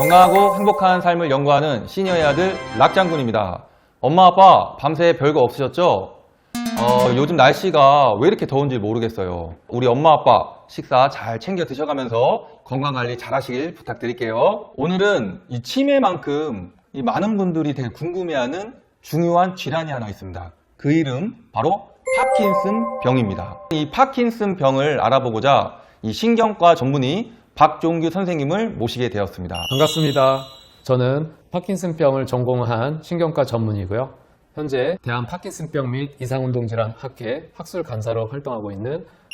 건강하고 행복한 삶을 연구하는 시니어의 아들 락장군입니다. 엄마 아빠 밤새 별거 없으셨죠? 요즘 날씨가 왜 이렇게 더운지 모르겠어요. 우리 엄마 아빠 식사 잘 챙겨 드셔가면서 건강관리 잘 하시길 부탁드릴게요. 오늘은 이 치매만큼 이 많은 분들이 되게 궁금해하는 중요한 질환이 하나 있습니다. 그 이름 바로 파킨슨 병입니다. 이 파킨슨 병을 알아보고자 이 신경과 전문의 박종규 선생님을 모시게 되었습니다. 반갑습니다. 저는 파킨슨병을 전공한 신경과 전문의고요. 현재 대한 파킨슨병 및 이상운동질환 학회 학술 간사로 활동하고 있는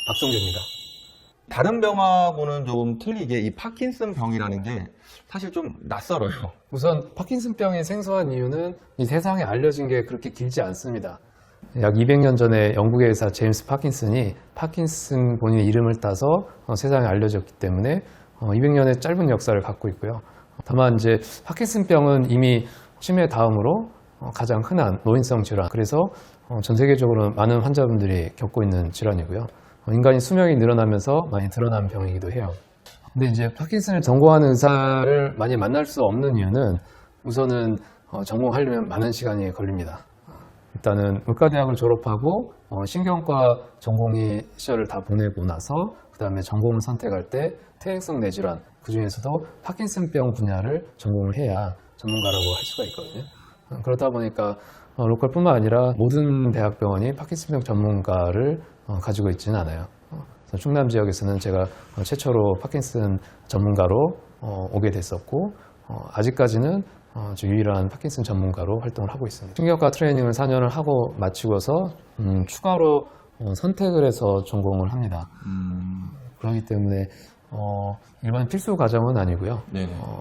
박종규입니다. 다른 병하고는 좀 틀리게 이 파킨슨 병이라는 게 사실 좀 낯설어요. 우선 파킨슨병이 생소한 이유는 이 세상에 알려진 게 그렇게 길지 않습니다. 약 200년 전에 영국의 의사 제임스 파킨슨이 파킨슨 본인의 이름을 따서 세상에 알려졌기 때문에 200년의 짧은 역사를 갖고 있고요. 다만 이제 파킨슨병은 이미 치매 다음으로 가장 흔한 노인성 질환, 그래서 전 세계적으로 많은 환자분들이 겪고 있는 질환이고요. 인간이 수명이 늘어나면서 많이 드러난 병이기도 해요. 근데 이제 파킨슨을 전공하는 의사를 많이 만날 수 없는 이유는 우선은 전공하려면 많은 시간이 걸립니다. 일단은 의과대학을 졸업하고 신경과 전공의 시절을 다 보내고 나서 그 다음에 전공을 선택할 때 퇴행성 뇌질환, 그 중에서도 파킨슨병 분야를 전공을 해야 전문가라고 할 수가 있거든요. 그렇다 보니까 로컬뿐만 아니라 모든 대학병원이 파킨슨병 전문가를 가지고 있지는 않아요. 그래서 충남 지역에서는 제가 최초로 파킨슨 전문가로 오게 됐었고, 아직까지는 유일한 파킨슨 전문가로 활동을 하고 있습니다. 신경과 트레이닝을 4년을 하고 마치고서 추가로 선택을 해서 전공을 합니다. 그렇기 때문에 일반 필수 과정은 아니고요.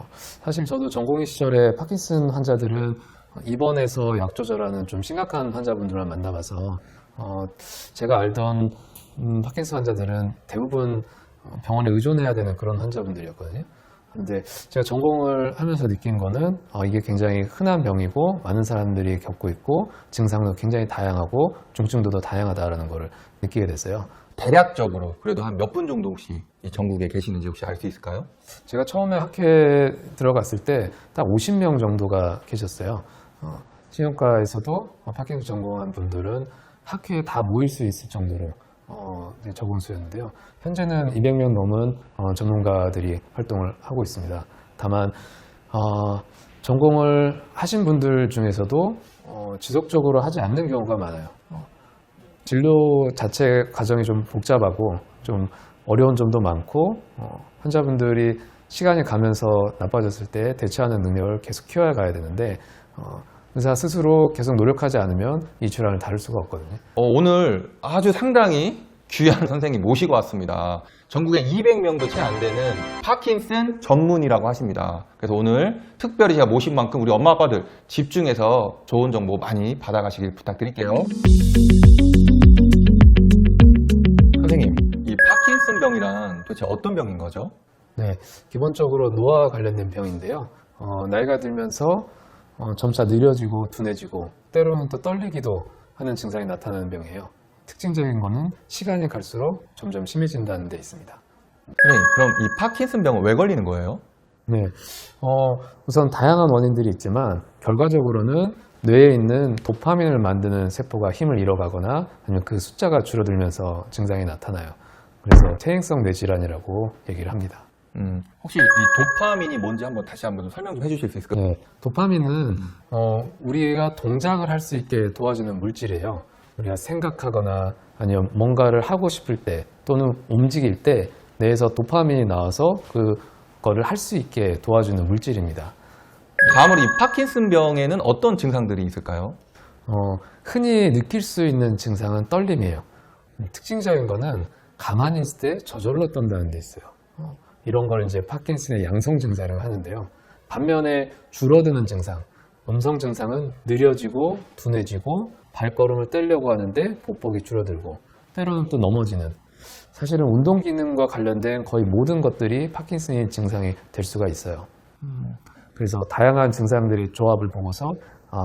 사실 저도 전공의 시절에 파킨슨 환자들은 입원해서 약 조절하는 좀 심각한 환자분들만 만나봐서 제가 알던 파킨슨 환자들은 대부분 병원에 의존해야 되는 그런 환자분들이었거든요. 근데 제가 전공을 하면서 느낀 거는 이게 굉장히 흔한 병이고 많은 사람들이 겪고 있고 증상도 굉장히 다양하고 중증도도 다양하다라는 걸 느끼게 됐어요. 대략적으로 그래도 한 몇 분 정도 혹시 이 전국에 계시는지 혹시 알 수 있을까요? 제가 처음에 학회에 들어갔을 때 딱 50명 정도가 계셨어요. 신경과에서도 파킨슨 전공한 분들은 학회에 다 모일 수 있을 정도로 적은 수였는데요. 현재는 200명 넘은 전문가들이 활동을 하고 있습니다. 다만 전공을 하신 분들 중에서도 지속적으로 하지 않는 경우가 많아요. 진료 자체 과정이 좀 복잡하고 좀 어려운 점도 많고 환자분들이 시간이 가면서 나빠졌을 때 대처하는 능력을 계속 키워가야 되는데 의사 스스로 계속 노력하지 않으면 이 질환을 다룰 수가 없거든요. 오늘 아주 상당히 귀한 선생님 모시고 왔습니다. 전국에 200명도 채 안 되는 파킨슨 전문이라고 하십니다. 그래서 오늘 특별히 제가 모신 만큼 우리 엄마 아빠들 집중해서 좋은 정보 많이 받아가시길 부탁드릴게요. 선생님, 이 파킨슨 병이란 도대체 어떤 병인 거죠? 네, 기본적으로 노화와 관련된 병인데요. 나이가 들면서 점차 느려지고 둔해지고 때로는 또 떨리기도 하는 증상이 나타나는 병이에요. 특징적인 거는 시간이 갈수록 점점 심해진다는 데 있습니다. 선생님, 그럼 이 파킨슨 병은 왜 걸리는 거예요? 네, 우선 다양한 원인들이 있지만 결과적으로는 뇌에 있는 도파민을 만드는 세포가 힘을 잃어가거나 아니면 그 숫자가 줄어들면서 증상이 나타나요. 그래서 퇴행성 뇌질환이라고 얘기를 합니다. 혹시 이 도파민이 뭔지 다시 한번 설명 좀 해주실 수 있을까요? 네, 도파민은 우리가 동작을 할 수 있게 도와주는 물질이에요. 우리가 생각하거나 아니면 뭔가를 하고 싶을 때 또는 움직일 때 뇌에서 도파민이 나와서 그거를 할 수 있게 도와주는 물질입니다. 다음으로 이 파킨슨 병에는 어떤 증상들이 있을까요? 흔히 느낄 수 있는 증상은 떨림이에요. 특징적인 거는 가만히 있을 때 저절로 떤다는 데 있어요. 이런 걸 이제 파킨슨의 양성 증상이라고 하는데요. 반면에 줄어드는 증상, 음성 증상은 느려지고 둔해지고 발걸음을 떼려고 하는데 보폭이 줄어들고 때로는 또 넘어지는, 사실은 운동 기능과 관련된 거의 모든 것들이 파킨슨의 증상이 될 수가 있어요. 그래서 다양한 증상들의 조합을 보고서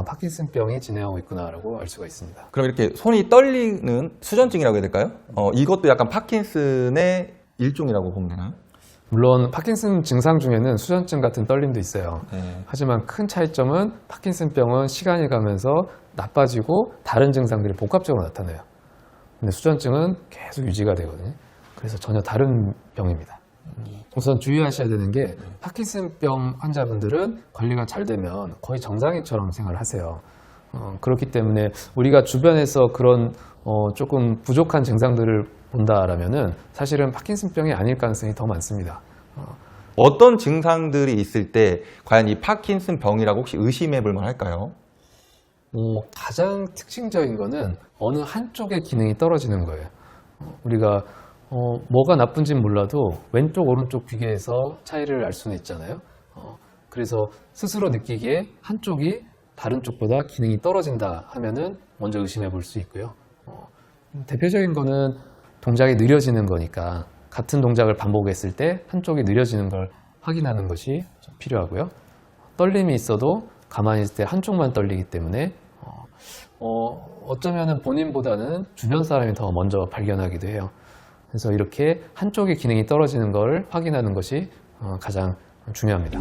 파킨슨병이 진행하고 있구나라고 알 수가 있습니다. 그럼 이렇게 손이 떨리는 수전증이라고 해야 될까요? 이것도 약간 파킨슨의 일종이라고 보면 되나요? 물론 파킨슨 증상 중에는 수전증 같은 떨림도 있어요. 네. 하지만 큰 차이점은 파킨슨병은 시간이 가면서 나빠지고 다른 증상들이 복합적으로 나타나요. 근데 수전증은 계속 유지가 되거든요. 그래서 전혀 다른 병입니다. 우선 주의하셔야 되는 게 파킨슨병 환자분들은 관리가 잘 되면 거의 정상인처럼 생활하세요. 그렇기 때문에 우리가 주변에서 그런 조금 부족한 증상들을 본다라면은 사실은 파킨슨병이 아닐 가능성이 더 많습니다. 어떤 증상들이 있을 때 과연 이 파킨슨 병이라고 혹시 의심해 볼 만할까요? 가장 특징적인 거는 어느 한쪽의 기능이 떨어지는 거예요. 우리가 뭐가 나쁜지는 몰라도 왼쪽 오른쪽 비교해서 차이를 알 수는 있잖아요. 그래서 스스로 느끼기에 한쪽이 다른 쪽보다 기능이 떨어진다 하면은 먼저 의심해 볼 수 있고요. 대표적인 거는 동작이 느려지는 거니까 같은 동작을 반복했을 때 한쪽이 느려지는 걸 확인하는 것이 좀 필요하고요. 떨림이 있어도 가만히 있을 때 한쪽만 떨리기 때문에 어쩌면 본인보다는 주변 사람이 더 먼저 발견하기도 해요. 그래서 이렇게 한쪽의 기능이 떨어지는 걸 확인하는 것이 가장 중요합니다.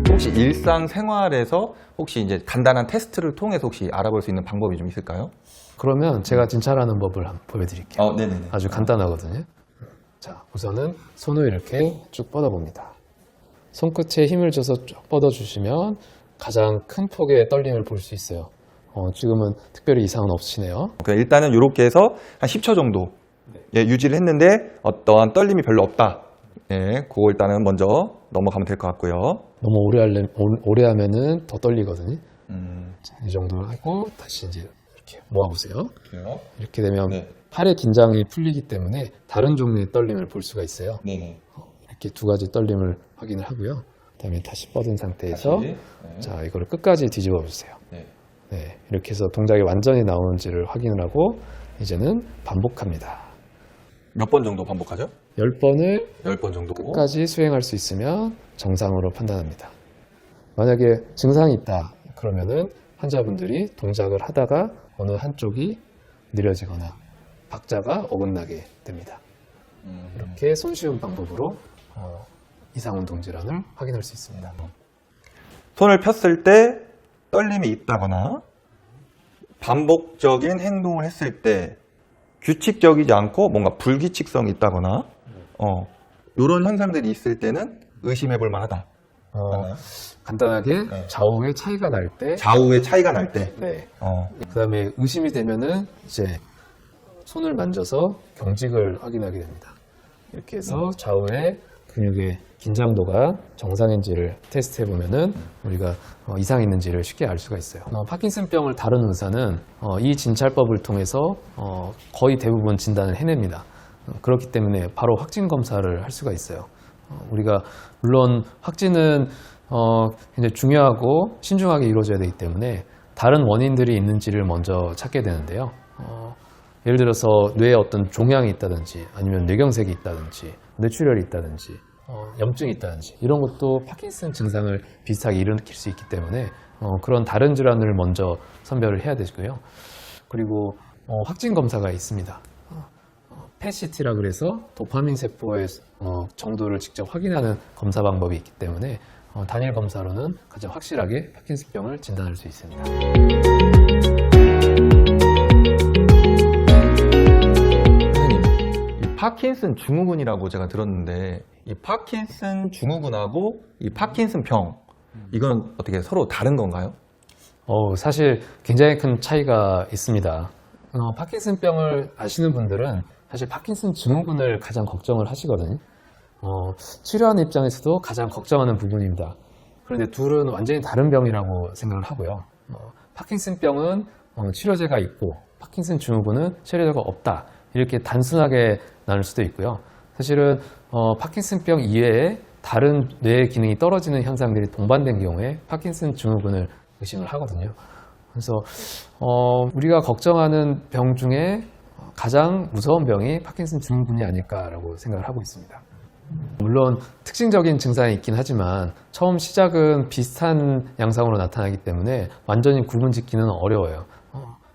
혹시 일상생활에서 혹시 이제 간단한 테스트를 통해서 혹시 알아볼 수 있는 방법이 좀 있을까요? 그러면 제가 진찰하는 법을 한번 보여드릴게요. 네네네. 아주 간단하거든요. 자, 우선은 손을 이렇게 쭉 뻗어봅니다. 손끝에 힘을 줘서 쭉 뻗어주시면 가장 큰 폭의 떨림을 볼 수 있어요. 지금은 특별히 이상은 없으시네요. 일단은 이렇게 해서 한 10초 정도 예, 유지를 했는데 어떠한 떨림이 별로 없다. 예, 그거 일단은 먼저 넘어가면 될 것 같고요. 너무 오래 하면은 더 떨리거든요. 자, 이 정도 하고 다시 이제 이렇게 모아보세요. 그래요? 이렇게 되면 네. 팔의 긴장이 풀리기 때문에 다른 종류의 떨림을 볼 수가 있어요. 네네. 이렇게 두 가지 떨림을 확인을 하고요. 그다음에 다시 뻗은 상태에서 네. 자, 이거를 끝까지 뒤집어 주세요. 네. 네, 이렇게 해서 동작이 완전히 나오는지를 확인을 하고 이제는 반복합니다. 몇 번 정도 반복하죠? 10번을 10번 정도. 끝까지 수행할 수 있으면 정상으로 판단합니다. 만약에 증상이 있다 그러면은 환자분들이 동작을 하다가 어느 한쪽이 느려지거나 박자가 어긋나게 됩니다. 이렇게 손쉬운 방법으로 이상운동 질환을 확인할 수 있습니다. 손을 폈을 때 떨림이 있다거나 반복적인 행동을 했을 때 규칙적이지 않고 뭔가 불규칙성이 있다거나 이런 현상들이 있을 때는 의심해 볼 만하다. 맞나요? 간단하게 네. 좌우의 차이가 날 때, 좌우의 차이가 날 때. 네. 그다음에 의심이 되면은 이제 손을 만져서 경직을 확인하게 됩니다. 이렇게 해서 좌우의 근육의 긴장도가 정상인지를 테스트해 보면은 우리가 이상이 있는지를 쉽게 알 수가 있어요. 파킨슨병을 다룬 의사는 이 진찰법을 통해서 거의 대부분 진단을 해냅니다. 그렇기 때문에 바로 확진 검사를 할 수가 있어요. 우리가 물론 확진은 굉장히 중요하고 신중하게 이루어져야 되기 때문에 다른 원인들이 있는지를 먼저 찾게 되는데요. 예를 들어서 뇌에 어떤 종양이 있다든지 아니면 뇌경색이 있다든지 뇌출혈이 있다든지 염증이 있다든지 이런 것도 파킨슨 증상을 비슷하게 일으킬 수 있기 때문에 그런 다른 질환을 먼저 선별을 해야 되고요. 그리고 확진 검사가 있습니다. PET-CT라 그래서 도파민 세포의 정도를 직접 확인하는 검사 방법이 있기 때문에 단일 검사로는 가장 확실하게 파킨슨병을 진단할 수 있습니다. 선생님, 이 파킨슨 증후군이라고 제가 들었는데 이 파킨슨 증후군하고 이 파킨슨병 이건 어떻게 서로 다른 건가요? 사실 굉장히 큰 차이가 있습니다. 파킨슨병을 아시는 분들은 사실 파킨슨 증후군을 가장 걱정을 하시거든요. 치료하는 입장에서도 가장 걱정하는 부분입니다. 그런데 둘은 완전히 다른 병이라고 생각을 하고요. 파킨슨병은 치료제가 있고 파킨슨 증후군은 치료제가 없다. 이렇게 단순하게 나눌 수도 있고요. 사실은 파킨슨병 이외에 다른 뇌의 기능이 떨어지는 현상들이 동반된 경우에 파킨슨 증후군을 의심을 하거든요. 그래서 우리가 걱정하는 병 중에 가장 무서운 병이 파킨슨 증후군이 아닐까라고 생각을 하고 있습니다. 물론 특징적인 증상이 있긴 하지만 처음 시작은 비슷한 양상으로 나타나기 때문에 완전히 구분짓기는 어려워요.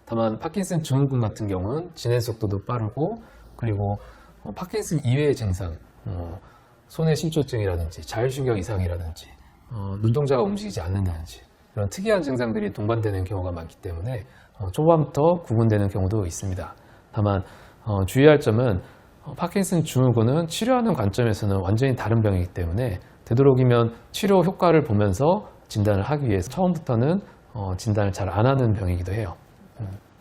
다만 파킨슨 증후군 같은 경우는 진행 속도도 빠르고 그리고 파킨슨 이외의 증상, 손의 실조증이라든지 자율신경 이상이라든지 눈동자가 움직이지 않는다든지 이런 특이한 증상들이 동반되는 경우가 많기 때문에 초반부터 구분되는 경우도 있습니다. 다만 주의할 점은 파킨슨 증후군은 치료하는 관점에서는 완전히 다른 병이기 때문에 되도록이면 치료 효과를 보면서 진단을 하기 위해서 처음부터는 진단을 잘 안 하는 병이기도 해요.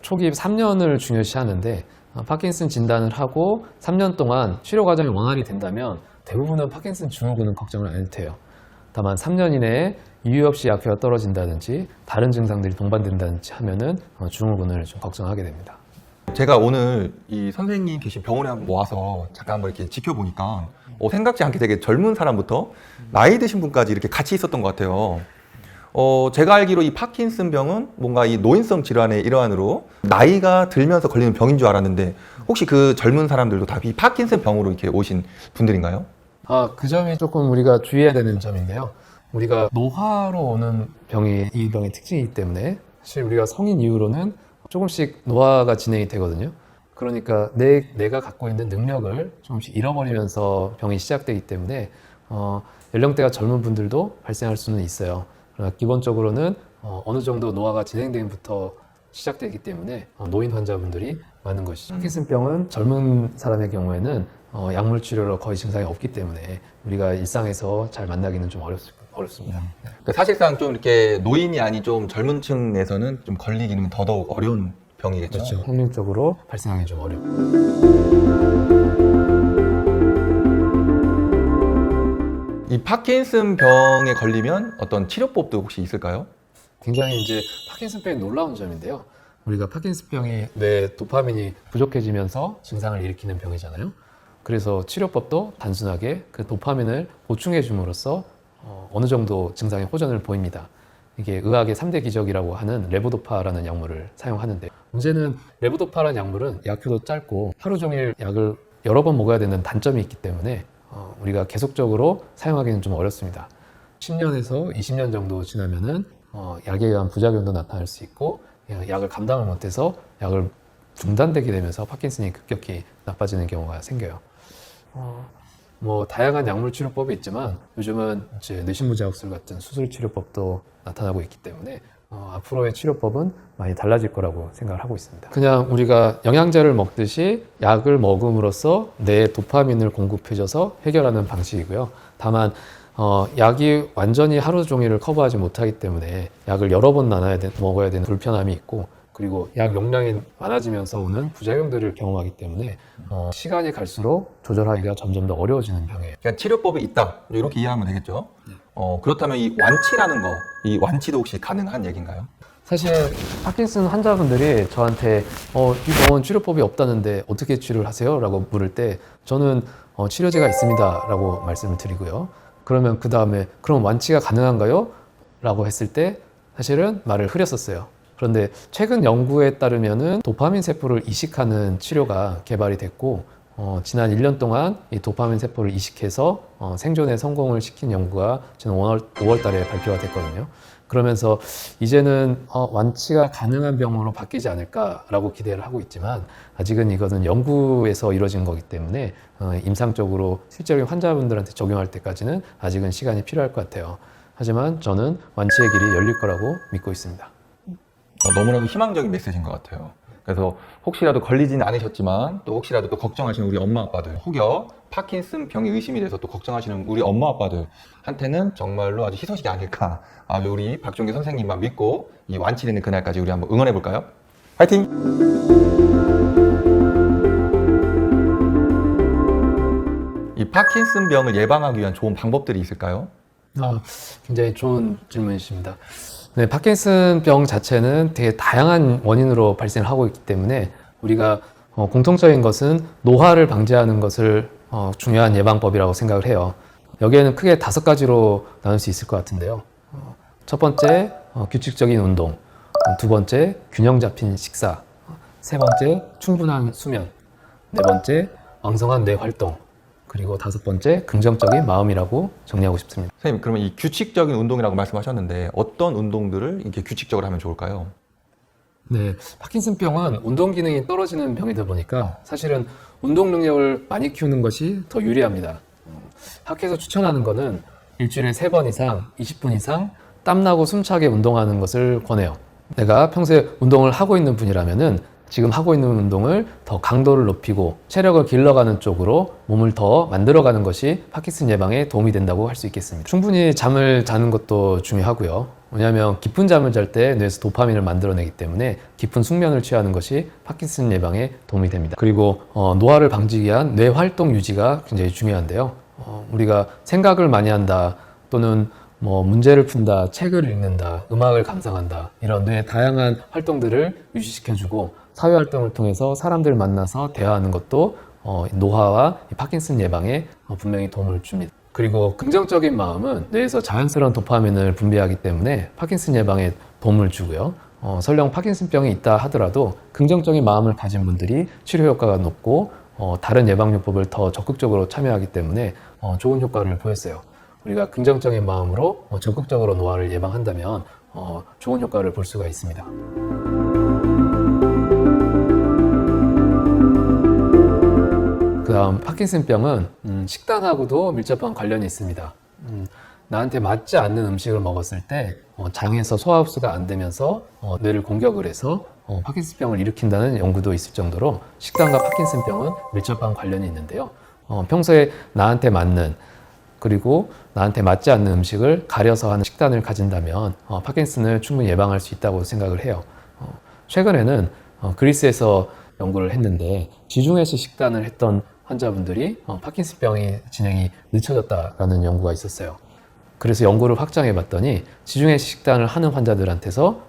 초기 3년을 중요시하는데 파킨슨 진단을 하고 3년 동안 치료 과정이 원활히 된다면 대부분은 파킨슨 증후군은 걱정을 안 해도 돼요. 다만 3년 이내에 이유 없이 약효가 떨어진다든지 다른 증상들이 동반된다든지 하면은 증후군을 좀 걱정하게 됩니다. 제가 오늘 이 선생님 계신 병원에 한번 와서 잠깐 한번 이렇게 지켜보니까 생각지 않게 되게 젊은 사람부터 나이 드신 분까지 이렇게 같이 있었던 것 같아요. 제가 알기로 이 파킨슨 병은 뭔가 이 노인성 질환의 일환으로 나이가 들면서 걸리는 병인 줄 알았는데 혹시 그 젊은 사람들도 다 이 파킨슨 병으로 이렇게 오신 분들인가요? 그 점이 조금 우리가 주의해야 되는 점인데요. 우리가 노화로 오는 병이 이 병의 특징이기 때문에 사실 우리가 성인 이후로는 조금씩 노화가 진행이 되거든요. 그러니까 내가 갖고 있는 능력을 조금씩 잃어버리면서 병이 시작되기 때문에 연령대가 젊은 분들도 발생할 수는 있어요. 그러나 기본적으로는 어느 정도 노화가 진행됨부터 시작되기 때문에 노인 환자분들이 많은 것이죠. 파킨슨병은 젊은 사람의 경우에는 약물 치료로 거의 증상이 없기 때문에 우리가 일상에서 잘 만나기는 좀 어렵습니다. 그러니까 사실상 좀 이렇게 노인이 아닌 좀 젊은 층에서는 좀 걸리기는 더더욱 어려운 병이겠죠. 그렇죠. 확률적으로 발생하기 좀 어렵고. 이 파킨슨 병에 걸리면 어떤 치료법도 혹시 있을까요? 굉장히 이제 파킨슨병이 놀라운 점인데요. 우리가 파킨슨병이 뇌 도파민이 부족해지면서 증상을 일으키는 병이잖아요. 그래서 치료법도 단순하게 그 도파민을 보충해 줌으로써 어느 정도 증상의 호전을 보입니다. 이게 의학의 3대 기적이라고 하는 레보도파라는 약물을 사용하는데 문제는 레보도파라는 약물은 약효도 짧고 하루 종일 약을 여러 번 먹어야 되는 단점이 있기 때문에 우리가 계속적으로 사용하기는 좀 어렵습니다. 10년에서 20년 정도 지나면은 약에 의한 부작용도 나타날 수 있고 약을 감당을 못해서 약을 중단되게 되면서 파킨슨이 급격히 나빠지는 경우가 생겨요. 뭐 다양한 약물 치료법이 있지만 요즘은 이제 뇌신부제약술 같은 수술 치료법도 나타나고 있기 때문에 앞으로의 치료법은 많이 달라질 거라고 생각을 하고 있습니다. 그냥 우리가 영양제를 먹듯이 약을 먹음으로써 뇌에 도파민을 공급해줘서 해결하는 방식이고요. 다만 약이 완전히 하루 종일을 커버하지 못하기 때문에 약을 여러 번 먹어야 되는 불편함이 있고 그리고 약 용량이 많아지면서 오는 부작용들을 경험하기 때문에 시간이 갈수록 조절하기가 점점 더 어려워지는 병이에요. 그러니까 치료법이 있다 이렇게 이해하면 되겠죠. 그렇다면 이 완치라는 거, 이 완치도 혹시 가능한 얘기인가요? 사실 파킨슨 환자분들이 저한테 이 병원 치료법이 없다는데 어떻게 치료를 하세요? 라고 물을 때 저는 치료제가 있습니다 라고 말씀을 드리고요. 그러면 그 다음에 그럼 완치가 가능한가요? 라고 했을 때 사실은 말을 흐렸었어요. 그런데 최근 연구에 따르면은 도파민 세포를 이식하는 치료가 개발이 됐고 지난 1년 동안 이 도파민 세포를 이식해서 생존에 성공을 시킨 연구가 지난 5월 달에 발표가 됐거든요. 그러면서 이제는 완치가 가능한 병으로 바뀌지 않을까라고 기대를 하고 있지만 아직은 이거는 연구에서 이루어진 거기 때문에 임상적으로 실제로 환자분들한테 적용할 때까지는 아직은 시간이 필요할 것 같아요. 하지만 저는 완치의 길이 열릴 거라고 믿고 있습니다. 너무나도 희망적인 메시지인 것 같아요. 그래서 혹시라도 걸리지는 않으셨지만 또 혹시라도 또 걱정하시는 우리 엄마 아빠들, 혹여 파킨슨 병에 의심이 돼서 또 걱정하시는 우리 엄마 아빠들한테는 정말로 아주 희소식이 아닐까. 우리 박종규 선생님만 믿고 이 완치되는 그날까지 우리 한번 응원해 볼까요? 화이팅! 이 파킨슨 병을 예방하기 위한 좋은 방법들이 있을까요? 굉장히 좋은 질문이십니다. 네, 파킨슨병 자체는 되게 다양한 원인으로 발생을 하고 있기 때문에 우리가 공통적인 것은 노화를 방지하는 것을 중요한 예방법이라고 생각을 해요. 여기에는 크게 5가지로 나눌 수 있을 것 같은데요. 첫 번째, 규칙적인 운동. 두 번째, 균형 잡힌 식사. 세 번째, 충분한 수면. 네 번째, 왕성한 뇌 활동. 그리고 5번째, 긍정적인 마음이라고 정리하고 싶습니다. 선생님, 그러면 이 규칙적인 운동이라고 말씀하셨는데 어떤 운동들을 이렇게 규칙적으로 하면 좋을까요? 네, 파킨슨병은 운동 기능이 떨어지는 병이다 보니까 사실은 운동 능력을 많이 키우는 것이 더 유리합니다. 학회에서 추천하는 거는 일주일에 3번 이상, 20분 이상 땀나고 숨차게 운동하는 것을 권해요. 내가 평소에 운동을 하고 있는 분이라면은 지금 하고 있는 운동을 더 강도를 높이고 체력을 길러가는 쪽으로 몸을 더 만들어가는 것이 파킨슨 예방에 도움이 된다고 할 수 있겠습니다. 충분히 잠을 자는 것도 중요하고요. 왜냐하면 깊은 잠을 잘 때 뇌에서 도파민을 만들어내기 때문에 깊은 숙면을 취하는 것이 파킨슨 예방에 도움이 됩니다. 그리고 노화를 방지하기 위한 뇌 활동 유지가 굉장히 중요한데요. 우리가 생각을 많이 한다 또는 문제를 푼다, 책을 읽는다, 음악을 감상한다 이런 뇌의 다양한 활동들을 유지시켜주고 사회활동을 통해서 사람들 만나서 대화하는 것도 노화와 파킨슨 예방에 분명히 도움을 줍니다. 그리고 긍정적인 마음은 뇌에서 자연스러운 도파민을 분비하기 때문에 파킨슨 예방에 도움을 주고요. 설령 파킨슨병이 있다 하더라도 긍정적인 마음을 가진 분들이 치료 효과가 높고 다른 예방요법을 더 적극적으로 참여하기 때문에 좋은 효과를 보였어요. 우리가 긍정적인 마음으로 적극적으로 노화를 예방한다면 좋은 효과를 볼 수가 있습니다. 그 다음 파킨슨병은 식단하고도 밀접한 관련이 있습니다. 나한테 맞지 않는 음식을 먹었을 때 장에서 소화 흡수가 안 되면서 뇌를 공격을 해서 파킨슨병을 일으킨다는 연구도 있을 정도로 식단과 파킨슨병은 밀접한 관련이 있는데요. 평소에 나한테 맞는 그리고 나한테 맞지 않는 음식을 가려서 하는 식단을 가진다면 파킨슨을 충분히 예방할 수 있다고 생각을 해요. 최근에는 그리스에서 연구를 했는데 지중해식 식단을 했던 환자분들이 파킨슨병이 진행이 늦춰졌다라는 연구가 있었어요. 그래서 연구를 확장해 봤더니 지중해식 식단을 하는 환자들한테서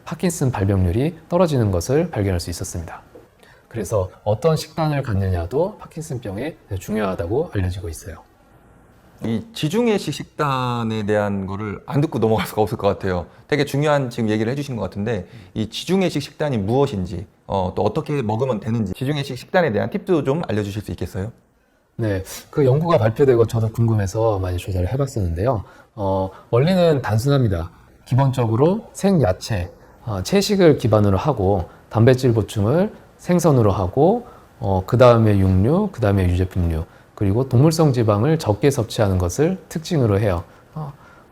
파킨슨 발병률이 떨어지는 것을 발견할 수 있었습니다. 그래서 어떤 식단을 갖느냐도 파킨슨병에 중요하다고 알려지고 있어요. 이 지중해식 식단에 대한 거를 안 듣고 넘어갈 수가 없을 것 같아요. 되게 중요한 지금 얘기를 해주신 것 같은데 이 지중해식 식단이 무엇인지 또 어떻게 먹으면 되는지 지중해식 식단에 대한 팁도 좀 알려주실 수 있겠어요? 네, 그 연구가 발표되고 저도 궁금해서 많이 조사를 해봤었는데요. 원리는 단순합니다. 기본적으로 생야채, 채식을 기반으로 하고 단백질 보충을 생선으로 하고 그 다음에 육류, 그 다음에 유제품류 그리고 동물성 지방을 적게 섭취하는 것을 특징으로 해요.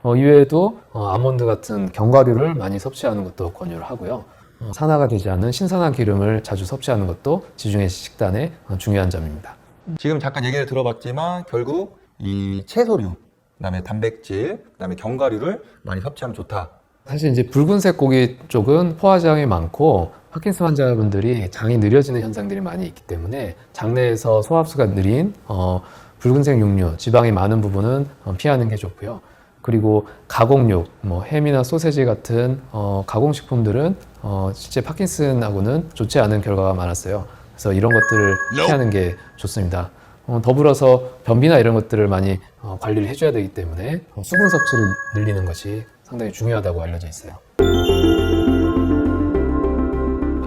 이외에도 아몬드 같은 견과류를 많이 섭취하는 것도 권유를 하고요. 산화가 되지 않은 신선한 기름을 자주 섭취하는 것도 지중해식 식단의 중요한 점입니다. 지금 잠깐 얘기를 들어봤지만 결국 이 채소류, 그다음에 단백질, 그다음에 견과류를 많이 섭취하면 좋다. 사실 이제 붉은색 고기 쪽은 포화지방이 많고 파킨슨 환자분들이 장이 느려지는 현상들이 많이 있기 때문에 장내에서 소화흡수가 느린 붉은색 육류, 지방이 많은 부분은 피하는 게 좋고요. 그리고 가공육, 햄이나 소세지 같은 가공식품들은 실제 파킨슨하고는 좋지 않은 결과가 많았어요. 그래서 이런 것들을 피하는 게 좋습니다. 더불어서 변비나 이런 것들을 많이 관리를 해줘야 되기 때문에 수분 섭취를 늘리는 것이 상당히 중요하다고 알려져 있어요.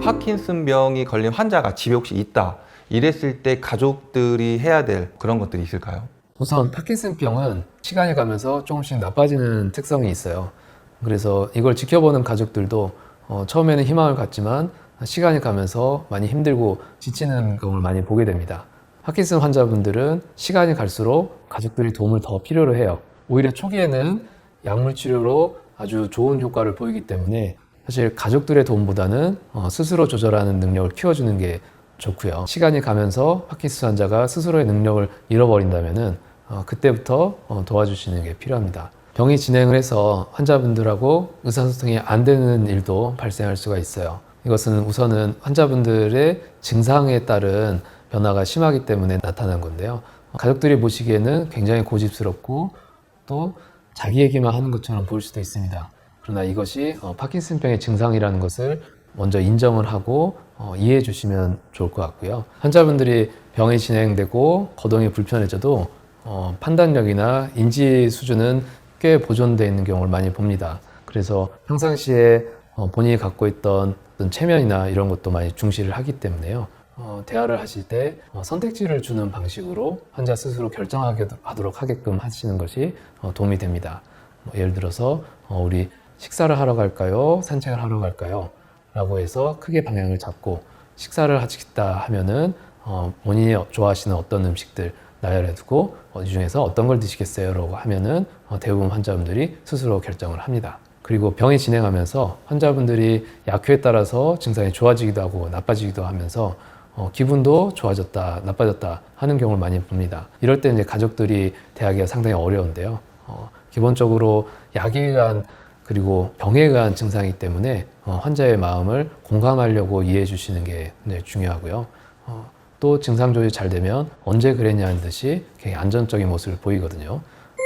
파킨슨병이 걸린 환자가 집에 혹시 있다. 이랬을 때 가족들이 해야 될 그런 것들이 있을까요? 우선 파킨슨병은 시간이 가면서 조금씩 나빠지는 특성이 있어요. 그래서 이걸 지켜보는 가족들도 처음에는 희망을 갖지만 시간이 가면서 많이 힘들고 지치는 경우를 많이 보게 됩니다. 파킨슨 환자분들은 시간이 갈수록 가족들이 도움을 더 필요로 해요. 오히려 초기에는 약물 치료로 아주 좋은 효과를 보이기 때문에 사실 가족들의 도움보다는 스스로 조절하는 능력을 키워주는 게 좋고요. 시간이 가면서 파킨슨 환자가 스스로의 능력을 잃어버린다면은 그때부터 도와주시는 게 필요합니다. 병이 진행을 해서 환자분들하고 의사소통이 안 되는 일도 발생할 수가 있어요. 이것은 우선은 환자분들의 증상에 따른 변화가 심하기 때문에 나타난 건데요. 가족들이 보시기에는 굉장히 고집스럽고 또 자기 얘기만 하는 것처럼 보일 수도 있습니다. 그러나 이것이 파킨슨병의 증상이라는 것을 먼저 인정을 하고 이해해 주시면 좋을 것 같고요. 환자분들이 병이 진행되고 거동이 불편해져도 판단력이나 인지 수준은 꽤 보존되어 있는 경우를 많이 봅니다. 그래서 평상시에 본인이 갖고 있던 어떤 체면이나 이런 것도 많이 중시를 하기 때문에요. 대화를 하실 때 선택지를 주는 방식으로 환자 스스로 결정하도록 하게끔 하시는 것이 도움이 됩니다. 예를 들어서 우리 식사를 하러 갈까요? 산책을 하러 갈까요? 라고 해서 크게 방향을 잡고 식사를 하시겠다 하면은 본인이 좋아하시는 어떤 음식들 나열해 두고 이 중에서 어떤 걸 드시겠어요? 라고 하면은 대부분 환자분들이 스스로 결정을 합니다. 그리고 병이 진행하면서 환자분들이 약효에 따라서 증상이 좋아지기도 하고 나빠지기도 하면서 기분도 좋아졌다, 나빠졌다 하는 경우를 많이 봅니다. 이럴 때 이제 가족들이 대하기가 상당히 어려운데요. 기본적으로 약에 의한 그리고 병에 의한 증상이기 때문에 환자의 마음을 공감하려고 이해해 주시는 게 굉장히 중요하고요. 또 증상 조절이 잘 되면 언제 그랬냐는 듯이 굉장히 안전적인 모습을 보이거든요.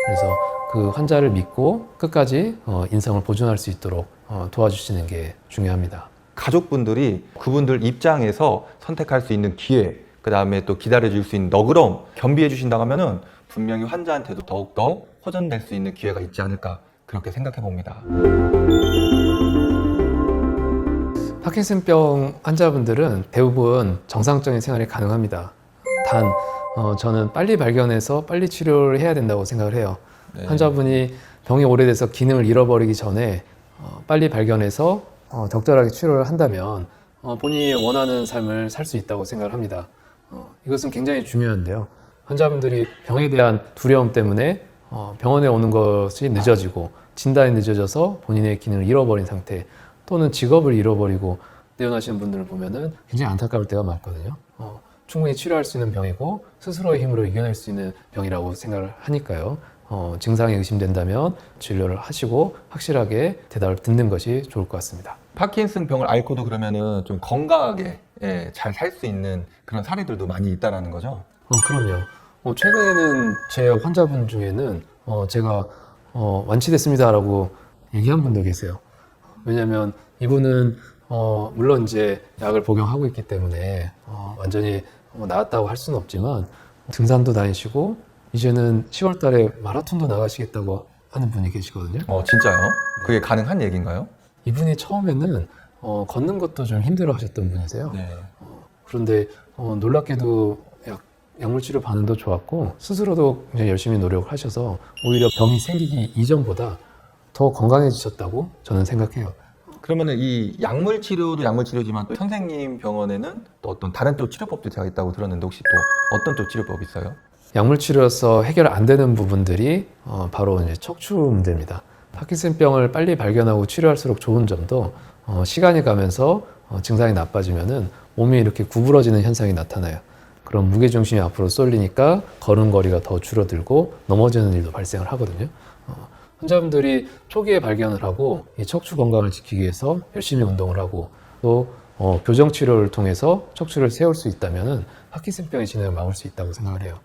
그래서 그 환자를 믿고 끝까지 인성을 보존할 수 있도록 도와주시는 게 중요합니다. 가족분들이 그분들 입장에서 선택할 수 있는 기회, 그 다음에 또 기다려줄 수 있는 너그러움 겸비해 주신다고 하면은 분명히 환자한테도 더욱더 호전될 수 있는 기회가 있지 않을까 그렇게 생각해 봅니다. 파킨슨병 환자분들은 대부분 정상적인 생활이 가능합니다. 단 저는 빨리 발견해서 빨리 치료를 해야 된다고 생각을 해요. 네. 환자분이 병이 오래돼서 기능을 잃어버리기 전에 빨리 발견해서 적절하게 치료를 한다면 본인이 원하는 삶을 살 수 있다고 생각을 합니다. 이것은 굉장히 중요한데요. 환자분들이 병에 대한 두려움 때문에 병원에 오는 것이 늦어지고 진단이 늦어져서 본인의 기능을 잃어버린 상태 또는 직업을 잃어버리고 내원하시는 분들을 보면은 굉장히 안타까울 때가 많거든요. 충분히 치료할 수 있는 병이고 스스로의 힘으로 이겨낼 수 있는 병이라고 생각을 하니까요. 증상이 의심된다면 진료를 하시고 확실하게 대답을 듣는 것이 좋을 것 같습니다. 파킨슨 병을 앓고도 그러면은 좀 건강하게 잘 살 수 있는 그런 사례들도 많이 있다라는 거죠. 그럼요. 최근에는 제 환자분 중에는 제가 완치됐습니다라고 얘기한 분도 계세요. 왜냐하면 이분은 물론 이제 약을 복용하고 있기 때문에 완전히 나았다고 할 수는 없지만 등산도 다니시고 이제는 10월 달에 마라톤도 나가시겠다고 하는 분이 계시거든요. 진짜요? 그게 가능한 얘기인가요? 이분이 처음에는 걷는 것도 좀 힘들어 하셨던 분이세요. 네. 그런데 놀랍게도 약물 치료 반응도 좋았고 스스로도 굉장히 열심히 노력을 하셔서 오히려 병이 생기기 이전보다 더 건강해지셨다고 저는 생각해요. 그러면은 이 약물 치료도 약물 치료지만 또 선생님 병원에는 또 어떤 다른 또 치료법도 제가 있다고 들었는데 혹시 또 어떤 또 치료법이 있어요? 약물 치료로서 해결 안 되는 부분들이 바로 이제 척추 문제입니다. 파킨슨병을 빨리 발견하고 치료할수록 좋은 점도 시간이 가면서 증상이 나빠지면은 몸이 이렇게 구부러지는 현상이 나타나요. 그럼 무게중심이 앞으로 쏠리니까 걸음걸이가 더 줄어들고 넘어지는 일도 발생을 하거든요. 환자분들이 초기에 발견을 하고 이 척추 건강을 지키기 위해서 열심히 운동을 하고 또 교정 치료를 통해서 척추를 세울 수 있다면은 파킨슨병의 진행을 막을 수 있다고 생각을 해요.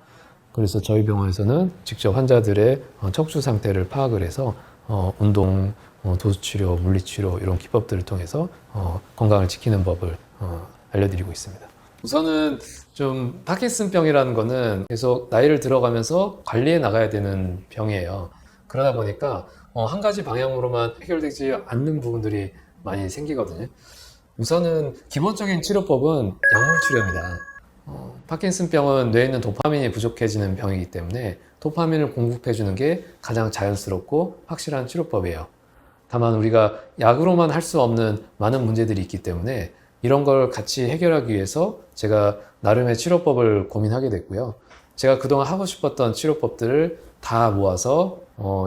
그래서 저희 병원에서는 직접 환자들의 척추 상태를 파악을 해서 운동, 도수치료, 물리치료 이런 기법들을 통해서 건강을 지키는 법을 알려드리고 있습니다. 우선은 좀 파킨슨병이라는 거는 계속 나이를 들어가면서 관리해 나가야 되는 병이에요. 그러다 보니까 한 가지 방향으로만 해결되지 않는 부분들이 많이 생기거든요. 우선은 기본적인 치료법은 약물 치료입니다. 파킨슨병은 뇌에 있는 도파민이 부족해지는 병이기 때문에 도파민을 공급해 주는 게 가장 자연스럽고 확실한 치료법이에요. 다만 우리가 약으로만 할 수 없는 많은 문제들이 있기 때문에 이런 걸 같이 해결하기 위해서 제가 나름의 치료법을 고민하게 됐고요. 제가 그동안 하고 싶었던 치료법들을 다 모아서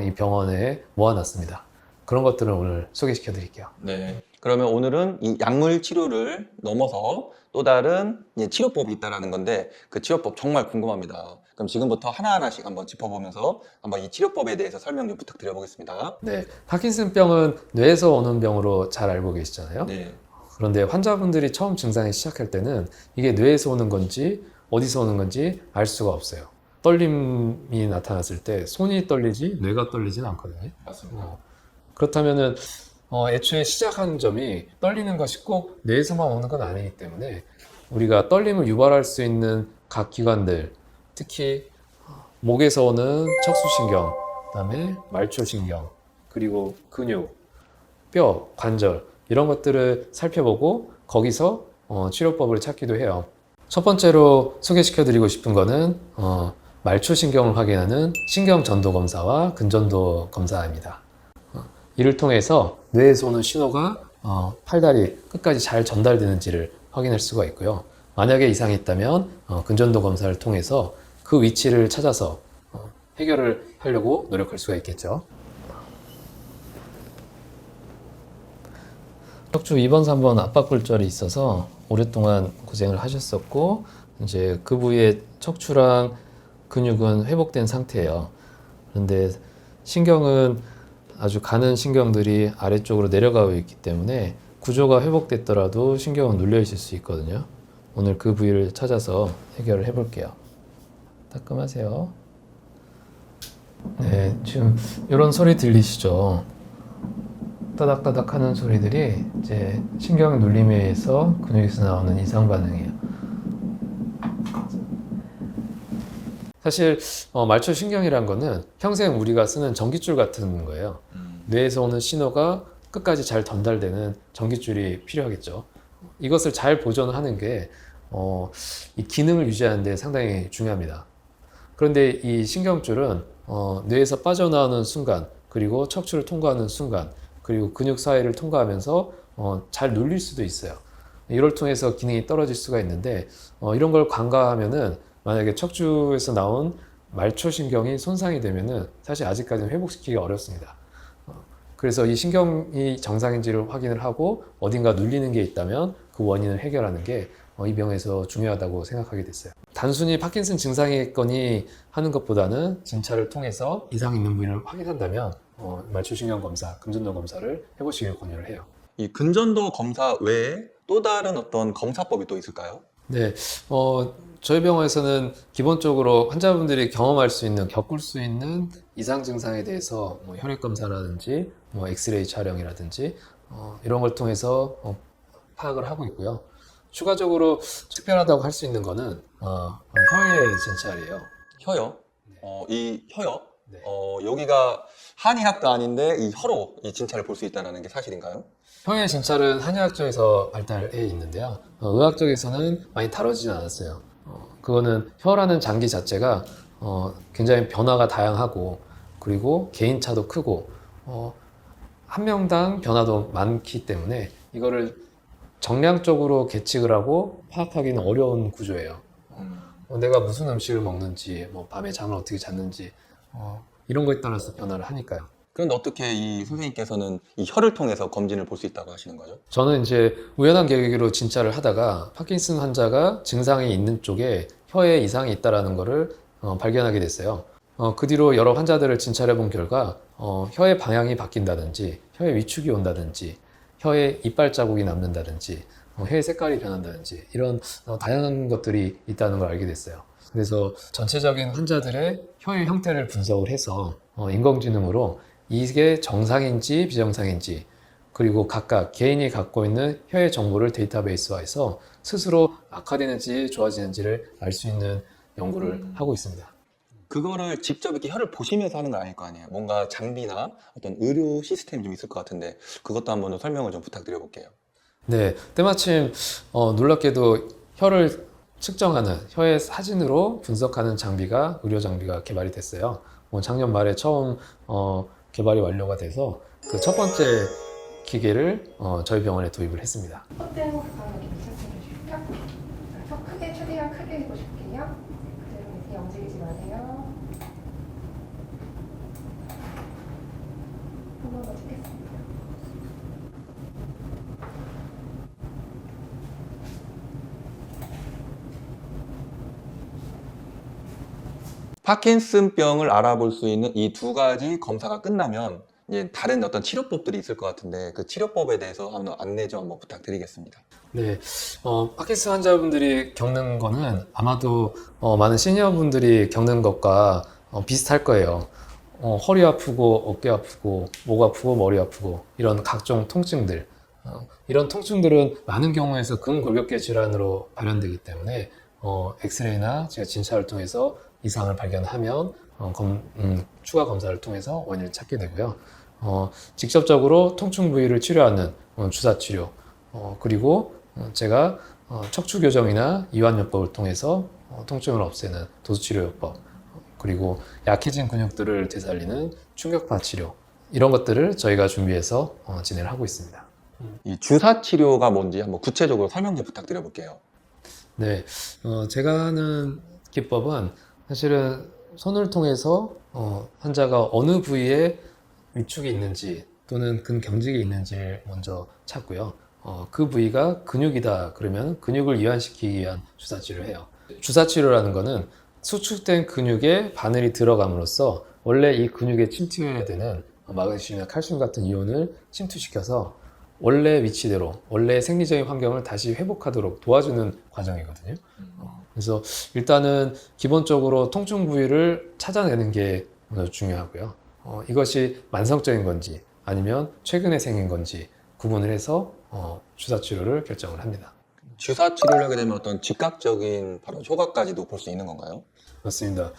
이 병원에 모아놨습니다. 그런 것들을 오늘 소개시켜 드릴게요. 네. 그러면 오늘은 이 약물 치료를 넘어서 또 다른 치료법이 있다는 건데 그 치료법 정말 궁금합니다. 그럼 지금부터 하나하나씩 한번 짚어보면서 한번 이 치료법에 대해서 설명 좀 부탁드려보겠습니다. 네, 파킨슨병은 뇌에서 오는 병으로 잘 알고 계시잖아요. 네. 그런데 환자분들이 처음 증상이 시작할 때는 이게 뇌에서 오는 건지 어디서 오는 건지 알 수가 없어요. 떨림이 나타났을 때 손이 떨리지 뇌가 떨리지는 않거든요. 맞습니다. 그렇다면은 애초에 시작하는 점이 떨리는 것이 꼭 뇌에서만 오는 건 아니기 때문에 우리가 떨림을 유발할 수 있는 각 기관들, 특히 목에서 오는 척수신경, 그다음에 말초신경, 그리고 근육, 뼈, 관절 이런 것들을 살펴보고 거기서 치료법을 찾기도 해요. 첫 번째로 소개시켜드리고 싶은 거는 말초신경을 확인하는 신경전도 검사와 근전도 검사입니다. 이를 통해서 뇌에서 오는 신호가 팔다리 끝까지 잘 전달되는지를 확인할 수가 있고요. 만약에 이상이 있다면 근전도 검사를 통해서 그 위치를 찾아서 해결을 하려고 노력할 수가 있겠죠. 척추 2번, 3번 압박골절이 있어서 오랫동안 고생을 하셨었고 이제 그 부위의 척추랑 근육은 회복된 상태예요. 그런데 신경은 아주 가는 신경들이 아래쪽으로 내려가고 있기 때문에 구조가 회복됐더라도 신경은 눌려 있을 수 있거든요. 오늘 그 부위를 찾아서 해결을 해볼게요. 따끔하세요. 네, 지금 이런 소리 들리시죠? 따닥따닥 하는 소리들이 이제 신경 눌림에 의해서 근육에서 나오는 이상 반응이에요. 사실 말초신경이란 거는 평생 우리가 쓰는 전깃줄 같은 거예요. 뇌에서 오는 신호가 끝까지 잘 전달되는 전깃줄이 필요하겠죠. 이것을 잘 보존하는 게 이 기능을 유지하는 데 상당히 중요합니다. 그런데 이 신경줄은 뇌에서 빠져나오는 순간, 그리고 척추를 통과하는 순간, 그리고 근육 사이를 통과하면서 잘 눌릴 수도 있어요. 이걸 통해서 기능이 떨어질 수가 있는데 이런 걸 간과하면은 만약에 척추에서 나온 말초신경이 손상이 되면은 사실 아직까지는 회복시키기가 어렵습니다. 그래서 이 신경이 정상인지를 확인을 하고 어딘가 눌리는 게 있다면 그 원인을 해결하는 게 이 병에서 중요하다고 생각하게 됐어요. 단순히 파킨슨 증상이겠거니 하는 것보다는 진찰을 통해서 이상 있는 부위를 확인한다면 말초신경 검사, 금전도 검사를 해보시길 권유를 해요. 이 근전도 검사 외에 또 다른 어떤 검사법이 또 있을까요? 네, 저희 병원에서는 기본적으로 환자분들이 경험할 수 있는, 겪을 수 있는 이상 증상에 대해서 혈액 검사라든지, 엑스레이 촬영이라든지 이런 걸 통해서 파악을 하고 있고요. 추가적으로 특별하다고 할 수 있는 거는 혀의 진찰이에요. 혀요? 네. 이 혀요? 네. 여기가 한의학도 아닌데 이 혀로 이 진찰을 볼 수 있다는 게 사실인가요? 혀의 진찰은 한의학 쪽에서 발달해 있는데요. 의학 쪽에서는 많이 다뤄지진 않았어요. 그거는 혀라는 장기 자체가 굉장히 변화가 다양하고 그리고 개인차도 크고 한 명당 변화도 많기 때문에 이거를 정량적으로 계측을 하고 파악하기는 어려운 구조예요. 내가 무슨 음식을 먹는지, 밤에 잠을 어떻게 잤는지 이런 거에 따라서 변화를 하니까요. 그런데 어떻게 이 선생님께서는 이 혀를 통해서 검진을 볼 수 있다고 하시는 거죠? 저는 이제 우연한 계기로 진찰을 하다가 파킨슨 환자가 증상이 있는 쪽에 혀에 이상이 있다는 것을 발견하게 됐어요. 그 뒤로 여러 환자들을 진찰해 본 결과 혀의 방향이 바뀐다든지 혀의 위축이 온다든지 혀에 이빨 자국이 남는다든지 혀의 색깔이 변한다든지 이런 다양한 것들이 있다는 걸 알게 됐어요. 그래서 전체적인 환자들의 혀의 형태를 분석을 해서 인공지능으로 이게 정상인지 비정상인지 그리고 각각 개인이 갖고 있는 혀의 정보를 데이터베이스화해서 스스로 악화되는지 좋아지는지를 알 수 있는 연구를 하고 있습니다. 그거를 직접 이렇게 혀를 보시면서 하는 건 아닐 거 아니에요. 뭔가 장비나 어떤 의료 시스템이 좀 있을 것 같은데 그것도 한번 설명을 좀 부탁드려 볼게요. 네, 때마침 놀랍게도 혀를 측정하는 혀의 사진으로 분석하는 장비가 의료 장비가 개발이 됐어요. 작년 말에 처음 개발이 완료가 돼서 그 첫 번째 기계를 저희 병원에 도입을 했습니다. 콧대 목상을 괜찮으시고요. 더 크게 최대한 크게 해보실게요. 그대로 이렇게 움직이지 마세요. 한 번 더 찍겠습니다. 파킨슨병을 알아볼 수 있는 이 두 가지 검사가 끝나면 이제 다른 어떤 치료법들이 있을 것 같은데 그 치료법에 대해서 한번 안내 좀 한번 부탁드리겠습니다. 네, 파킨슨 환자분들이 겪는 거는 아마도 많은 시니어분들이 겪는 것과 비슷할 거예요. 허리 아프고 어깨 아프고 목 아프고 머리 아프고 이런 각종 통증들 이런 통증들은 많은 경우에서 근골격계 질환으로 발현되기 때문에 엑스레이나 제가 진찰을 통해서 이상을 발견하면 추가 검사를 통해서 원인을 찾게 되고요. 직접적으로 통증 부위를 치료하는 주사 치료 그리고 제가 척추 교정이나 이완요법을 통해서 통증을 없애는 도수치료요법 그리고 약해진 근육들을 되살리는 충격파 치료 이런 것들을 저희가 준비해서 진행을 하고 있습니다. 이 주사 치료가 뭔지 한번 구체적으로 설명 좀 부탁드려볼게요. 네, 제가 하는 기법은 사실은 손을 통해서 환자가 어느 부위에 위축이 있는지 또는 근경직이 있는지를 먼저 찾고요. 그 부위가 근육이다 그러면 근육을 이완시키기 위한 주사 치료를 해요. 주사 치료라는 거는 수축된 근육에 바늘이 들어감으로써 원래 이 근육에 침투해야 되는 마그네슘이나 칼슘 같은 이온을 침투시켜서 원래 위치대로 원래 생리적인 환경을 다시 회복하도록 도와주는 과정이거든요. 그래서 일단은 기본적으로 통증 부위를 찾아내는 게 먼저 중요하고요. 이것이 만성적인 건지 아니면 최근에 생긴 건지 구분을 해서 주사 치료를 결정을 합니다. 주사 치료를 하게 되면 어떤 즉각적인 바로 효과까지도 볼 수 있는 건가요? 맞습니다.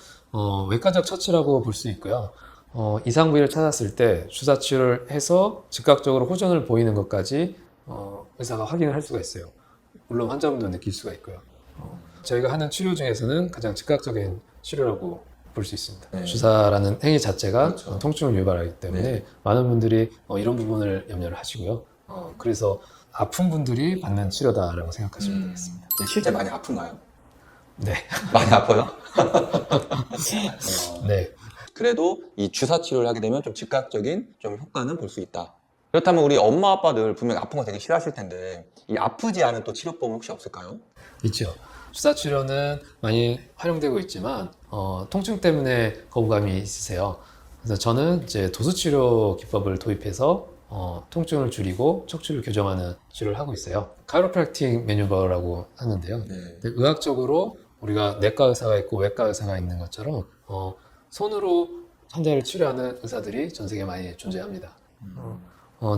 외과적 처치라고 볼 수 있고요. 이상 부위를 찾았을 때 주사 치료를 해서 즉각적으로 호전을 보이는 것까지 의사가 확인을 할 수가 있어요. 물론 환자분도 느낄 수가 있고요. 저희가 하는 치료 중에서는 가장 즉각적인 치료라고 볼 수 있습니다. 네. 주사라는 행위 자체가 그렇죠. 통증을 유발하기 때문에 네. 많은 분들이 이런 부분을 염려를 하시고요. 그래서 아픈 분들이 받는 치료다라고 생각하시면 되겠습니다. 실제 많이 아픈가요? 네. 많이 아파요? 네. 그래도 이 주사 치료를 하게 되면 좀 즉각적인 좀 효과는 볼 수 있다. 그렇다면 우리 엄마 아빠들 분명 아픈 거 되게 싫어하실 텐데 이 아프지 않은 또 치료법은 혹시 없을까요? 있죠. 주사 치료는 많이 활용되고 있지만 통증 때문에 거부감이 있으세요. 그래서 저는 이제 도수 치료 기법을 도입해서 통증을 줄이고 척추를 교정하는 치료를 하고 있어요. 카이로프랙틱 매뉴버라고 하는데요. 네. 근데 의학적으로 우리가 내과 의사가 있고 외과 의사가 있는 것처럼 손으로 환자를 치료하는 의사들이 전 세계에 많이 존재합니다.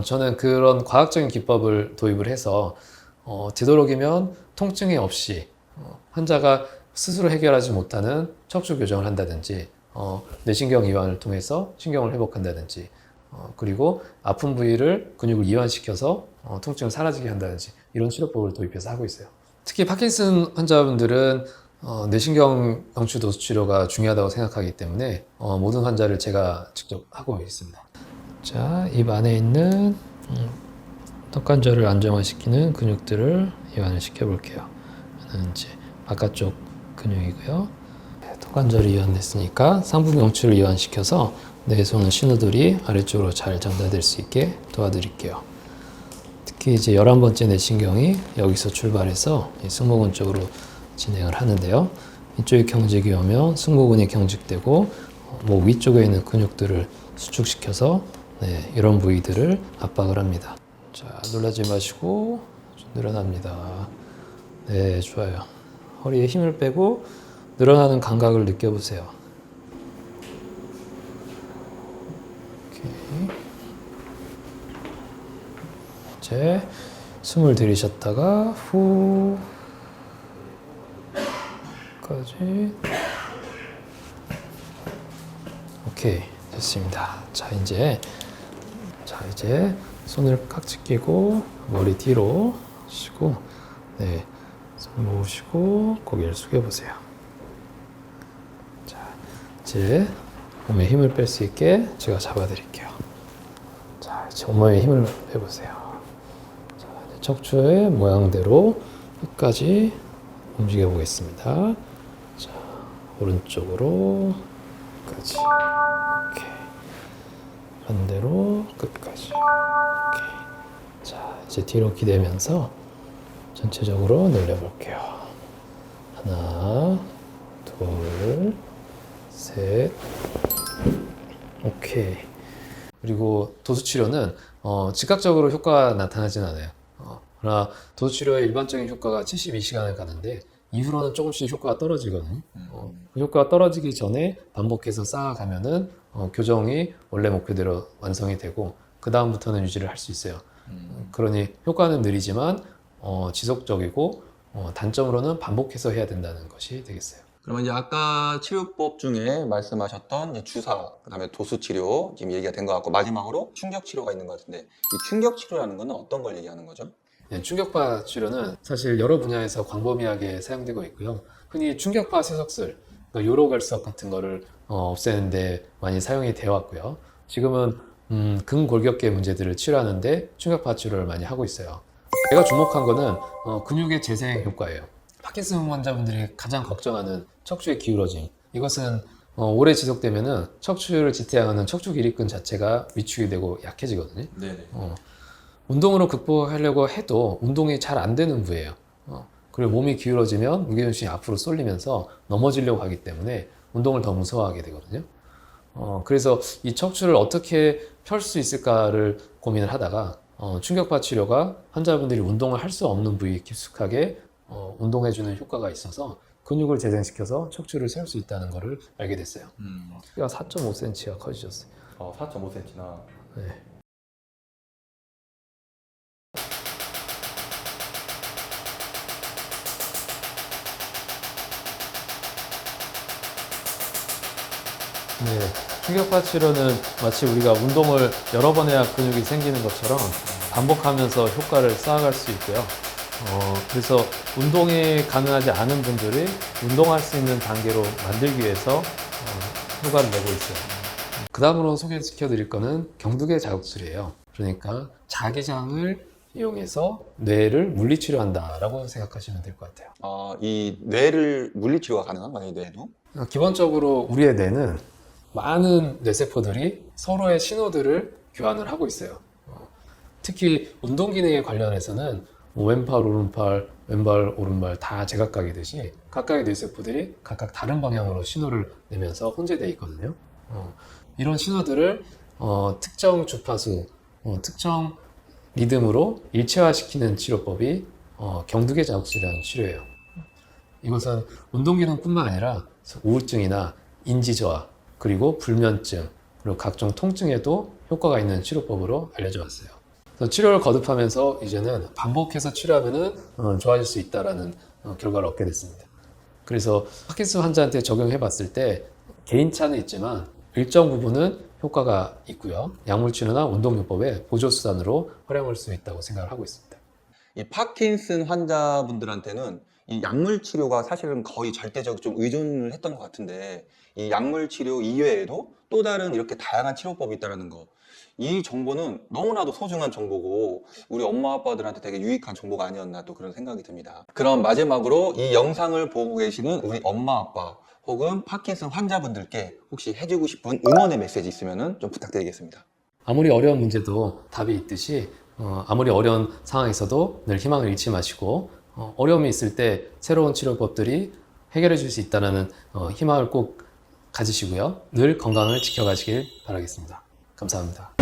저는 그런 과학적인 기법을 도입을 해서 되도록이면 통증이 없이 환자가 스스로 해결하지 못하는 척추 교정을 한다든지 뇌신경 이완을 통해서 신경을 회복한다든지 그리고 아픈 부위를 근육을 이완시켜서 통증을 사라지게 한다든지 이런 치료법을 도입해서 하고 있어요. 특히 파킨슨 환자분들은 뇌신경 경추 도수 치료가 중요하다고 생각하기 때문에 모든 환자를 제가 직접 하고 있습니다. 자, 입 안에 있는 턱관절을 안정화시키는 근육들을 이완을 시켜볼게요. 이는 이제 바깥쪽 근육이고요. 턱관절이 이완됐으니까 상부 경추를 이완시켜서 뇌에서 오는 신호들이 아래쪽으로 잘 전달될 수 있게 도와드릴게요. 특히 이제 11번째 뇌신경이 여기서 출발해서 승모근 쪽으로 진행을 하는데요. 이쪽에 경직이 오면 승모근이 경직되고 목 위쪽에 있는 근육들을 수축시켜서 이런 부위들을 압박을 합니다. 자, 놀라지 마시고 늘어납니다. 네, 좋아요. 허리에 힘을 빼고 늘어나는 감각을 느껴보세요. 오케이. 이제 숨을 들이셨다가 후까지. 오케이, 됐습니다. 자, 이제 손을 깍지 끼고 머리 뒤로 하시고 손 모으시고 고개를 숙여보세요. 자, 이제 몸에 힘을 뺄 수 있게 제가 잡아드릴게요. 자, 이제 온몸에 힘을 빼보세요. 자, 이제 척추의 모양대로 끝까지 움직여 보겠습니다. 자, 오른쪽으로 끝까지. 오케이. 반대로 끝까지. 오케이. 자, 이제 뒤로 기대면서 전체적으로 늘려볼게요. 하나, 둘, 셋. 오케이. 그리고 도수치료는 즉각적으로 효과가 나타나진 않아요. 그러나 도수치료의 일반적인 효과가 72시간을 가는데 이후로는 조금씩 효과가 떨어지거든요. 그 효과가 떨어지기 전에 반복해서 쌓아가면은 교정이 원래 목표대로 완성이 되고 그 다음부터는 유지를 할 수 있어요. 그러니 효과는 느리지만 지속적이고 단점으로는 반복해서 해야 된다는 것이 되겠어요. 그러면 이제 아까 치료법 중에 말씀하셨던 이제 주사, 그다음에 도수 치료 지금 얘기가 된 것 같고 마지막으로 충격 치료가 있는 것 같은데 이 충격 치료라는 거는 어떤 걸 얘기하는 거죠? 네, 충격파 치료는 사실 여러 분야에서 광범위하게 사용되고 있고요. 흔히 충격파 세석술, 그러니까 요로결석 같은 거를 없애는데 많이 사용이 되어 왔고요. 지금은 근골격계 문제들을 치료하는데 충격파 치료를 많이 하고 있어요. 제가 주목한 거는 근육의 재생 효과예요. 파킨슨 환자분들이 가장 걱정하는 척추의 기울어짐. 이것은 오래 지속되면은 척추를 지탱하는 척추 기립근 자체가 위축이 되고 약해지거든요. 네네. 운동으로 극복하려고 해도 운동이 잘 안 되는 부위예요. 그리고 몸이 기울어지면 무게중심이 앞으로 쏠리면서 넘어지려고 하기 때문에 운동을 더 무서워하게 되거든요. 그래서 이 척추를 어떻게 펼 수 있을까를 고민을 하다가 충격파 치료가 환자분들이 운동을 할 수 없는 부위에 깊숙하게 운동해주는 효과가 있어서 근육을 재생시켜서 척추를 세울 수 있다는 것을 알게 됐어요. 키가 4.5cm가 커지셨어요. 4.5cm나. 네. 네, 충격파 치료는 마치 우리가 운동을 여러 번 해야 근육이 생기는 것처럼 반복하면서 효과를 쌓아갈 수 있고요. 그래서 운동이 가능하지 않은 분들이 운동할 수 있는 단계로 만들기 위해서 효과를 내고 있어요. 그 다음으로 소개시켜 드릴 거는 경두개 자극술이에요. 그러니까 자기장을 이용해서 뇌를 물리치료한다라고 생각하시면 될 것 같아요. 이 뇌를 물리치료가 가능한가요, 이 뇌도? 기본적으로 우리의 뇌는 많은 뇌세포들이 서로의 신호들을 교환을 하고 있어요. 특히 운동 기능에 관련해서는 왼팔, 오른팔, 왼발, 오른발 다 제각각이듯이 각각의 뇌세포들이 각각 다른 방향으로 신호를 내면서 혼재되어 있거든요. 이런 신호들을 특정 주파수, 특정 리듬으로 일체화시키는 치료법이 경두개 자극술이라는 치료예요. 이것은 운동기능뿐만 아니라 우울증이나 인지저하, 그리고 불면증, 그리고 각종 통증에도 효과가 있는 치료법으로 알려져 왔어요. 그래서 치료를 거듭하면서 이제는 반복해서 치료하면 좋아질 수 있다는 결과를 얻게 됐습니다. 그래서 파킨슨 환자한테 적용해 봤을 때 개인차는 있지만 일정 부분은 효과가 있고요. 약물치료나 운동요법의 보조수단으로 활용할 수 있다고 생각을 하고 있습니다. 이 파킨슨 환자분들한테는 이 약물 치료가 사실은 거의 절대적으로 좀 의존을 했던 것 같은데, 이 약물 치료 이외에도 또 다른 이렇게 다양한 치료법이 있다는 거, 이 정보는 너무나도 소중한 정보고 우리 엄마 아빠들한테 되게 유익한 정보가 아니었나 또 그런 생각이 듭니다. 그럼 마지막으로 이 영상을 보고 계시는 우리 엄마 아빠 혹은 파킨슨 환자분들께 혹시 해주고 싶은 응원의 메시지 있으면 좀 부탁드리겠습니다. 아무리 어려운 문제도 답이 있듯이 아무리 어려운 상황에서도 늘 희망을 잃지 마시고 어려움이 있을 때 새로운 치료법들이 해결해 줄 수 있다는 희망을 꼭 가지시고요. 늘 건강을 지켜가시길 바라겠습니다. 감사합니다.